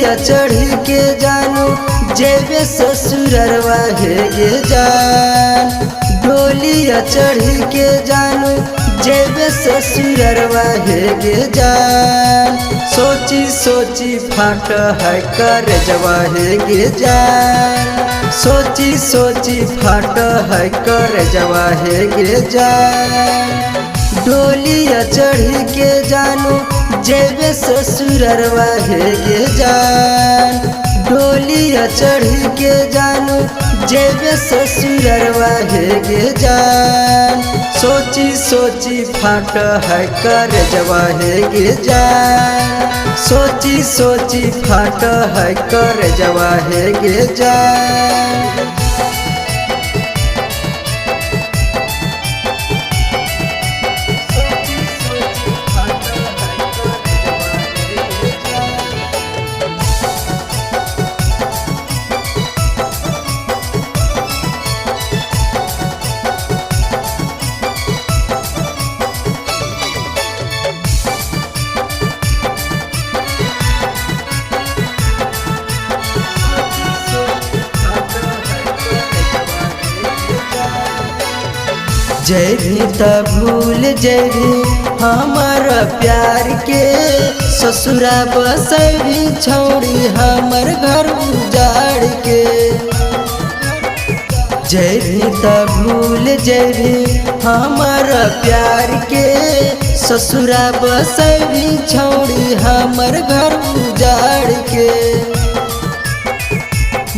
डोलिया चढ़ी के जानू जेबे ससुररवा है गे जान। डोलिया चढ़ी के जानू जेबे ससुररवा है गे जान। सोची सोची फाट है कर जवा है गे जान। सोची सोची फाट है कर जवा है गे जान। डोलिया चढ़ी के जानू जेबे ससुररवा है गे जान। डोलिया चढ़ी के जानू जेबे ससुररवा है गे जान। सोची सोची फाट है कर जवा है गे जान। सोची सोची फाट है कर जवा है गे जान। जयभी त भूल जयभी हमारा प्यार के। ससुरा बसैभी छौड़ी हमर घर उजाड़ के। जयभी त भूल जयभी हमारा प्यार के। ससुरा बसैभी छौड़ी हमर घर उजाड़ के।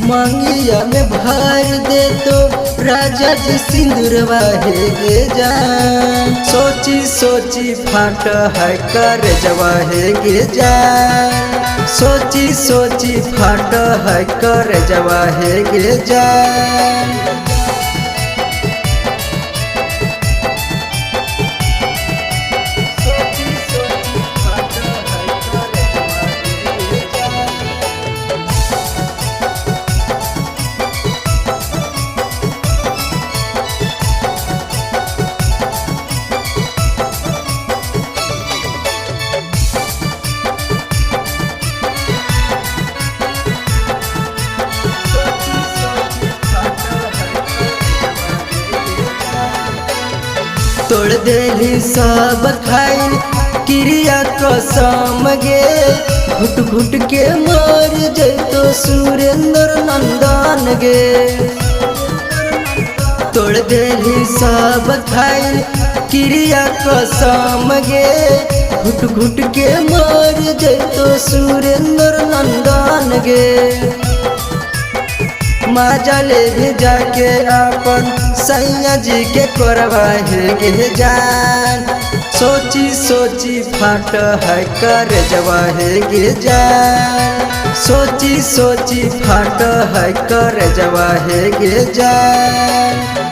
मांगिया में भर दे तो राजा जी सिंदूरवा है गे जान। सोची सोची फाट है कर जवा है गे जान। सोची सोची फाट है कर जवा है गे जान। तोड़ देली सब खाई क्रिया कसम गे। घुट घुट के मर जैतो सुरेंद्र नंदन गे। तोड़ देली सब खाई क्रिया कसम गे। घुट घुट के मर जैतो सुरेंद्र नंदन गे। माजा ले भी जाके अपन सैया जी के करवा है गे जान। सोची सोची फाट है कर जवा है गे जान। सोची सोची फाट है कर जवा है गे जान।